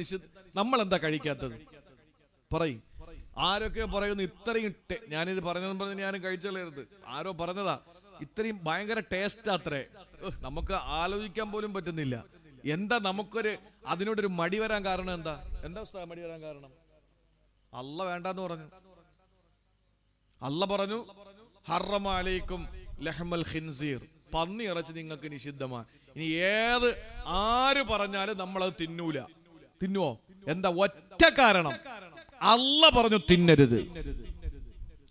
നമ്മൾ എന്താ കഴിക്കാത്തത്? പറയും. ആരൊക്കെ പറയുന്നു ഇത്രയും ഞാനിത് പറഞ്ഞതെന്ന് പറഞ്ഞ് ഞാനും കഴിച്ചത്. ആരോ പറഞ്ഞതാ, ഇത്രയും ഭയങ്കര ടേസ്റ്റ് അത്രേ, നമുക്ക് ആലോചിക്കാൻ പോലും പറ്റുന്നില്ല. എന്താ നമുക്കൊരു അതിനോടൊരു മടി വരാൻ കാരണം? എന്താ മടി വരാൻ കാരണം? അല്ലാഹു വേണ്ടാന്ന് പറഞ്ഞു. അല്ലാഹു പറഞ്ഞു, ഹറമ അലൈക്കും ലഹ്മൽ ഖിൻസീർ, പന്നി ഇറച്ചി നിങ്ങൾക്ക് നിഷിദ്ധമാണ്. ഇനി ആര് പറഞ്ഞാലും നമ്മളത് തിന്നൂല. തിന്നുവോ? എന്താ ഒറ്റ കാരണം? അല്ലാഹു പറഞ്ഞു തിന്നരുത്.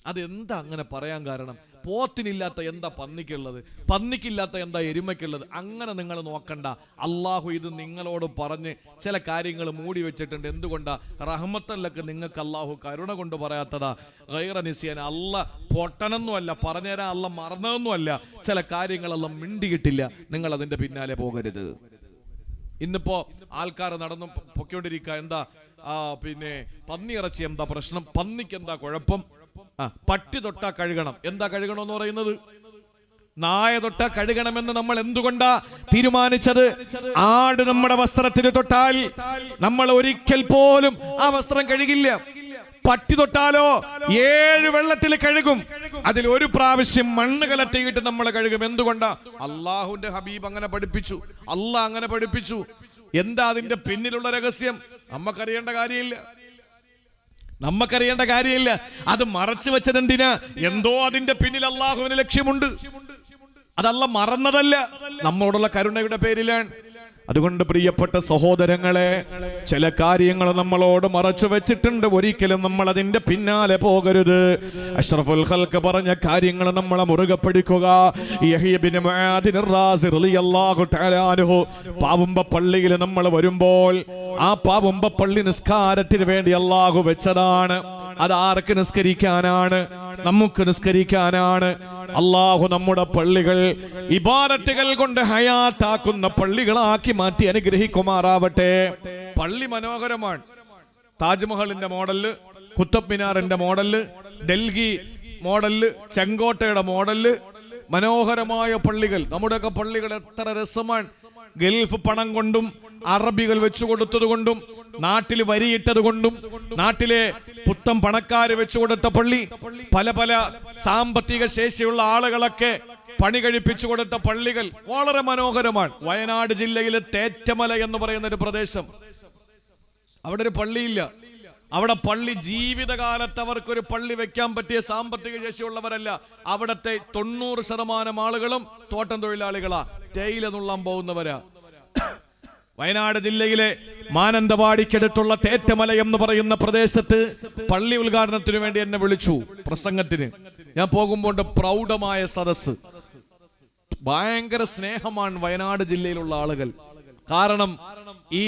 അതെന്താ അങ്ങനെ പറയാൻ കാരണം? പോത്തിനില്ലാത്ത എന്താ പന്നിക്കുള്ളത്? പന്നിക്കില്ലാത്ത എന്താ എരുമയ്ക്കുള്ളത്? അങ്ങനെ നിങ്ങൾ നോക്കണ്ട. അള്ളാഹു ഇത് നിങ്ങളോട് പറഞ്ഞ് ചില കാര്യങ്ങൾ മൂടി വെച്ചിട്ടുണ്ട്. എന്തുകൊണ്ടാ? റഹ്മത്തല്ലക്ക് നിങ്ങൾക്ക് അള്ളാഹു കരുണ കൊണ്ട് പറയാത്തതാ. ഗൈറ നിസിയാൻ, അല്ലാഹ് പൊട്ടനൊന്നുമല്ല, പറഞ്ഞുതരാൻ അല്ലാഹ് മറന്നതൊന്നുമല്ല. ചില കാര്യങ്ങളെല്ലാം മിണ്ടിയിട്ടില്ല, നിങ്ങൾ അതിന്റെ പിന്നാലെ പോകരുത്. ഇന്നിപ്പോ ആൾക്കാർ നടന്നു പൊയ്ക്കൊണ്ടിരിക്കുക, എന്താ പിന്നെ പന്നി ഇറച്ചി എന്താ പ്രശ്നം? പന്നിക്ക് എന്താ കുഴപ്പം? പട്ടി തൊട്ടാ കഴുകണം. എന്താ കഴുകണമെന്ന് പറയുന്നത്? നായ തൊട്ടാ കഴുകണമെന്ന് നമ്മൾ എന്തുകൊണ്ടാ തീരുമാനിച്ചത്? ആട് നമ്മുടെ വസ്ത്രത്തിൽ തൊട്ടാൽ നമ്മൾ ഒരിക്കൽ പോലും ആ വസ്ത്രം കഴുകില്ല. പട്ടി തൊട്ടാലോ 7 വെള്ളത്തിൽ കഴുകും. അതിൽ ഒരു പ്രാവശ്യം മണ്ണ് കലറ്റിയിട്ട് നമ്മൾ കഴുകും. എന്തുകൊണ്ടാ? അള്ളാഹുവിന്റെ ഹബീബ് അങ്ങനെ പഠിപ്പിച്ചു. അള്ളാഹ് അങ്ങനെ പഠിപ്പിച്ചു. എന്താ അതിന്റെ പിന്നിലുള്ള രഹസ്യം? നമുക്കറിയേണ്ട കാര്യമില്ല. അത് മറച്ചു വെച്ചത് എന്തിനാ? എന്തോ അതിന്റെ പിന്നിൽ അള്ളാഹുവിന് ലക്ഷ്യമുണ്ട്. അതല്ല മറന്നതല്ല, നമ്മോടുള്ള കരുണയുടെ പേരിലാണ്. അതുകൊണ്ട് പ്രിയപ്പെട്ട സഹോദരങ്ങളെ, ചില കാര്യങ്ങൾ നമ്മളോട് മറച്ചു വെച്ചിട്ടുണ്ട്. ഒരിക്കലും നമ്മൾ അതിന്റെ പിന്നാലെ പോകരുത്. അഷ്റഫുൽ ഖൽഖ് പറഞ്ഞ കാര്യങ്ങൾ നമ്മളെ മുറുകെ പിടിക്കുക. യഹ്യ ഇബ്നു മുആദ് റളിയല്ലാഹു റളിയല്ലാഹു തആല അൻഹു പാവുമ്പ പള്ളിയിൽ നമ്മൾ വരുമ്പോൾ, ആ പാവുമ്പ പള്ളി നിസ്കാരത്തിന് വേണ്ടി അല്ലാഹു വെച്ചതാണ്. അത് ആർക്ക് നിസ്കരിക്കാനാണ്? നമുക്ക് നിസ്കരിക്കാനാണ്. അല്ലാഹു നമ്മുടെ പള്ളികൾ ഇബാദത്തുകൾ കൊണ്ട് ഹയാത്താക്കുന്ന പള്ളികളാക്കി മാറ്റി അനുഗ്രഹിക്കുമാറാവട്ടെ. പള്ളി മനോഹരമാണ്. താജ്മഹലിന്റെ മോഡല്, കുത്തബ് മിനാറിന്റെ മോഡല്, ഡൽഹി മോഡല്, ചെങ്കോട്ടയുടെ മോഡല്, മനോഹരമായ പള്ളികൾ. നമ്മുടെയൊക്കെ പള്ളികൾ എത്ര രസമാണ്. ഗൾഫ് പണം കൊണ്ടും അറബികൾ വെച്ചു കൊടുത്തത് കൊണ്ടും നാട്ടിൽ വരിയിട്ടത് കൊണ്ടും നാട്ടിലെ പുത്തം പണക്കാര് വെച്ചു കൊടുത്ത പള്ളി, പല പല സാമ്പത്തിക ശേഷിയുള്ള ആളുകളൊക്കെ പണി കഴിപ്പിച്ചു കൊടുത്ത പള്ളികൾ വളരെ മനോഹരമാണ്. വയനാട് ജില്ലയിലെ തേറ്റമല എന്ന് പറയുന്ന ഒരു പ്രദേശം, അവിടെ ഒരു പള്ളിയില്ല. അവിടെ പള്ളി ജീവിതകാലത്ത് അവർക്കൊരു പള്ളി വെക്കാൻ പറ്റിയ സാമ്പത്തിക ശേഷിയുള്ളവരല്ല. അവിടത്തെ 90% ആളുകളും തോട്ടം തൊഴിലാളികളാ, തേയില നുള്ളാൻ പോകുന്നവരാ. വയനാട് ജില്ലയിലെ മാനന്തവാടിക്കടുത്തുള്ള തേറ്റമല എന്ന് പറയുന്ന പ്രദേശത്ത് പള്ളി ഉദ്ഘാടനത്തിന് വേണ്ടി എന്നെ വിളിച്ചു പ്രസംഗത്തിന്. ഞാൻ പോകുമ്പോൾ പ്രൗഢമായ സദസ്സ്. ഭയങ്കര സ്നേഹമാണ് വയനാട് ജില്ലയിലുള്ള ആളുകൾ. കാരണം ഈ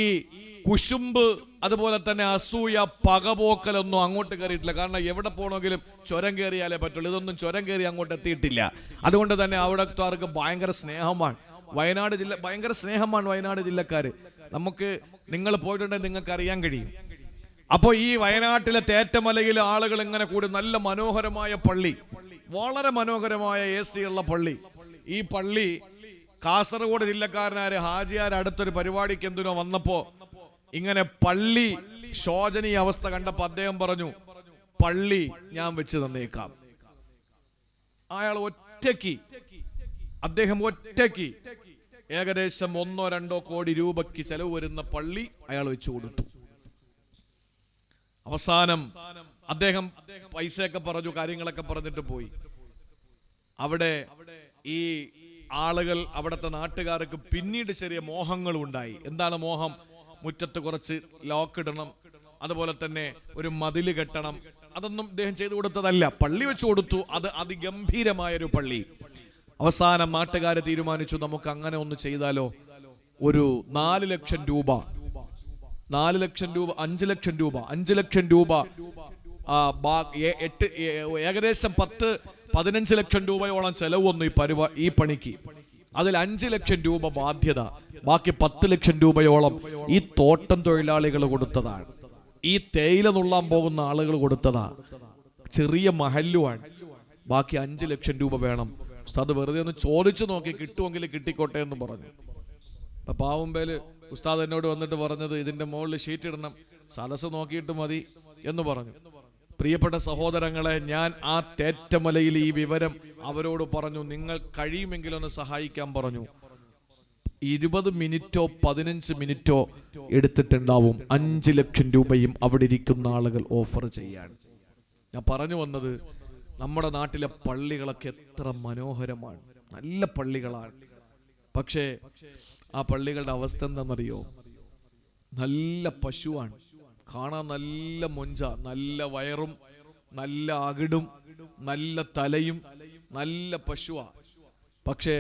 കുശുമ്പ്, അതുപോലെ തന്നെ അസൂയ, പകപോക്കലൊന്നും അങ്ങോട്ട് കയറിയിട്ടില്ല. കാരണം എവിടെ പോകണമെങ്കിലും ചുരം കയറിയാലേ പറ്റുള്ളൂ. ഇതൊന്നും ചുരം കയറി അങ്ങോട്ട് എത്തിയിട്ടില്ല. അതുകൊണ്ട് തന്നെ അവിടത്തെ ഭയങ്കര സ്നേഹമാണ് വയനാട് ജില്ല. ഭയങ്കര സ്നേഹമാണ് വയനാട് ജില്ലക്കാര്. നമുക്ക്, നിങ്ങൾ പോയിട്ടുണ്ടെങ്കിൽ നിങ്ങൾക്ക് അറിയാൻ കഴിയും. അപ്പോൾ ഈ വയനാട്ടിലെ തേറ്റമലയിലെ ആളുകൾ ഇങ്ങനെ കൂടി നല്ല മനോഹരമായ പള്ളി, വളരെ മനോഹരമായ AC ഉള്ള പള്ളി. ഈ പള്ളി കാസർഗോഡ് ജില്ലക്കാരനായ ഹാജിയാർ അടുത്തൊരു പരിപാടിക്ക് എന്തിനോ വന്നപ്പോ ഇങ്ങനെ പള്ളി ശോചനീയ അവസ്ഥ കണ്ടപ്പോ അദ്ദേഹം പറഞ്ഞു, പള്ളി ഞാൻ വെച്ച് തന്നേക്കാം. അയാൾ അദ്ദേഹം ഒറ്റയ്ക്ക് ഏകദേശം 1-2 കോടി രൂപയ്ക്ക് ചെലവ് വരുന്ന പള്ളി അയാൾ വെച്ചു കൊടുത്തു. അവസാനം അദ്ദേഹം പൈസയൊക്കെ പറഞ്ഞു, കാര്യങ്ങളൊക്കെ പറഞ്ഞിട്ട് പോയി. അവിടെ ഈ ആളുകൾ, അവിടുത്തെ നാട്ടുകാർക്ക് പിന്നീട് ചെറിയ മോഹങ്ങളും ഉണ്ടായി. എന്താണ് മോഹം? മുറ്റത്ത് കുറച്ച് ലോക്ക് ഇടണം, അതുപോലെ തന്നെ ഒരു മതില് കെട്ടണം. അതൊന്നും ഇദ്ദേഹം ചെയ്തു കൊടുത്തതല്ല, പള്ളി വെച്ചു കൊടുത്തു. അത് അതിഗംഭീരമായൊരു പള്ളി. അവസാനം നാട്ടുകാർ തീരുമാനിച്ചു, നമുക്ക് അങ്ങനെ ഒന്ന് ചെയ്താലോ. ഒരു 4 ലക്ഷം രൂപ, 5 ലക്ഷം രൂപ ഏകദേശം 10-15 ലക്ഷം രൂപയോളം ചെലവ് വന്നു ഈ പണിക്ക്. അതിൽ 5 ലക്ഷം രൂപ ബാധ്യത, ബാക്കി 10 ലക്ഷം രൂപയോളം ഈ തോട്ടം തൊഴിലാളികൾ കൊടുത്തതാണ്. ഈ തേയില നുള്ളാൻ പോകുന്ന ആളുകൾ കൊടുത്തതാ. ചെറിയ മഹല്ലുമാണ്. ബാക്കി 5 ലക്ഷം രൂപ വേണം. ഉസ്താദ് വെറുതെ ഒന്ന് ചോദിച്ചു നോക്കി, കിട്ടുമെങ്കിൽ കിട്ടിക്കോട്ടെ എന്ന് പറഞ്ഞു. അപ്പൊ പാവുമ്പേല് ഉസ്താദ് എന്നോട് വന്നിട്ട് പറഞ്ഞത്, ഇതിന്റെ മുകളിൽ ഷീറ്റ് ഇടണം, സലസ് നോക്കിയിട്ട് മതി എന്ന് പറഞ്ഞു. പ്രിയപ്പെട്ട സഹോദരങ്ങളെ, ഞാൻ ആ തേറ്റമലയിൽ ഈ വിവരം അവരോട് പറഞ്ഞു. നിങ്ങൾ കഴിയുമെങ്കിലൊന്ന് സഹായിക്കാൻ പറഞ്ഞു. 20 മിനിറ്റോ 15 മിനിറ്റോ എടുത്തിട്ടുണ്ടാവും 5 ലക്ഷം രൂപയും അവിടെ ഇരിക്കുന്ന ആളുകൾ ഓഫർ ചെയ്യാൻ. ഞാൻ പറഞ്ഞു വന്നത്, നമ്മുടെ നാട്ടിലെ പള്ളികളൊക്കെ എത്ര മനോഹരമാണ്, നല്ല പള്ളികളാണ്. പക്ഷേ ആ പള്ളികളുടെ അവസ്ഥ എന്താണെന്നറിയോ? നല്ല പശുവാണ്, കാണാൻ നല്ല മൊഞ്ച, നല്ല വയറും നല്ല അകിടും നല്ല തലയും നല്ല പശുവാ. പക്ഷേ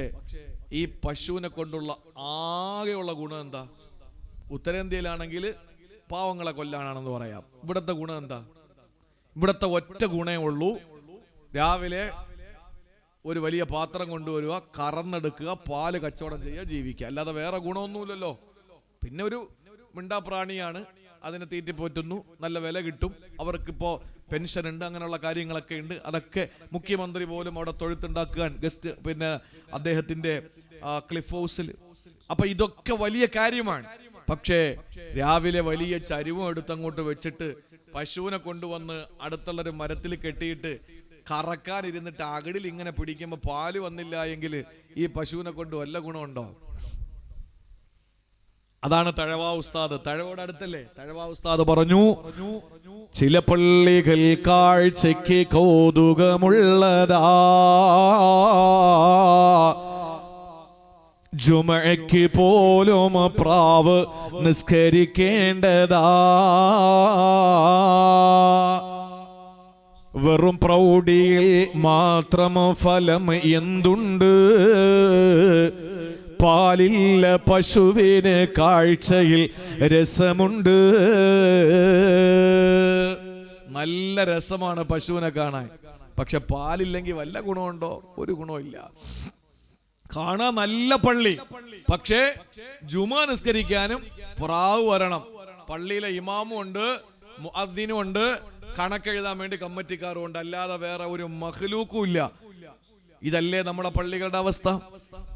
ഈ പശുവിനെ കൊണ്ടുള്ള ആകെയുള്ള ഗുണം എന്താ? ഉത്തരേന്ത്യയിലാണെങ്കിൽ പാവങ്ങളെ കൊല്ലാനാണെന്ന് പറയാം. ഇവിടത്തെ ഗുണം എന്താ? ഇവിടത്തെ ഒറ്റ ഗുണേ ഉള്ളൂ, രാവിലെ ഒരു വലിയ പാത്രം കൊണ്ടുവരിക, കറന്നെടുക്കുക, പാല് കച്ചവടം ചെയ്യുക, ജീവിക്കുക. അല്ലാതെ വേറെ ഗുണമൊന്നുമില്ലല്ലോ. പിന്നെ ഒരു മിണ്ടാപ്രാണിയാണ്, അതിനെ തീറ്റിപ്പോറ്റുന്നു, നല്ല വില കിട്ടും, അവർക്കിപ്പോൾ പെൻഷൻ ഉണ്ട്, അങ്ങനെയുള്ള കാര്യങ്ങളൊക്കെ ഉണ്ട്. അതൊക്കെ മുഖ്യമന്ത്രി പോലും അവിടെ തൊഴുത്തുണ്ടാക്കാൻ ഗസ്റ്റ്, പിന്നെ അദ്ദേഹത്തിന്റെ ക്ലിഫ് ഹൗസിൽ. അപ്പൊ ഇതൊക്കെ വലിയ കാര്യമാണ്. പക്ഷേ രാവിലെ വലിയ ചരിവും എടുത്തങ്ങോട്ട് വെച്ചിട്ട് പശുവിനെ കൊണ്ടുവന്ന് അടുത്തുള്ളൊരു മരത്തിൽ കെട്ടിയിട്ട് കറക്കാനിരുന്നിട്ട് അകടിൽ ഇങ്ങനെ പിടിക്കുമ്പോൾ പാല് വന്നില്ല എങ്കിൽ ഈ പശുവിനെ കൊണ്ട് വല്ല ഗുണമുണ്ടോ? അതാണ് തഴവ ഉസ്താദ്. തഴവോട് അടുത്തല്ലേ? തഴവ ഉസ്താദ് പറഞ്ഞു, ചില പള്ളികൾ കാഴ്ചയ്ക്ക് കൗതുകമുള്ളതാ, ജുമഅയ്ക്ക് പോലും പ്രാവ് നിസ്കരിക്കേണ്ടതാ, വെറും പ്രൗഢിയിൽ മാത്രം ഫലം എന്തുണ്ട്, പാലില്ല പശുവിന് കാഴ്ചയിൽ രസമുണ്ട്. നല്ല രസമാണ് പശുവിനെ കാണാൻ, പക്ഷെ പാലില്ലെങ്കിൽ വല്ല ഗുണമുണ്ടോ? ഒരു ഗുണമില്ല. കാണാൻ നല്ല പള്ളി, പക്ഷേ ജുമാ നിസ്കരിക്കാനും പ്രാവ് വരണം. പള്ളിയിലെ ഇമാമും ഉണ്ട്, മുഅദ്ദിനും ഉണ്ട്, കണക്കെഴുതാൻ വേണ്ടി കമ്മിറ്റിക്കാരും ഉണ്ട്. അല്ലാതെ വേറെ ഒരു മഖ്ലൂക്കും ഇല്ല. ഇതല്ലേ നമ്മുടെ പള്ളികളുടെ അവസ്ഥ?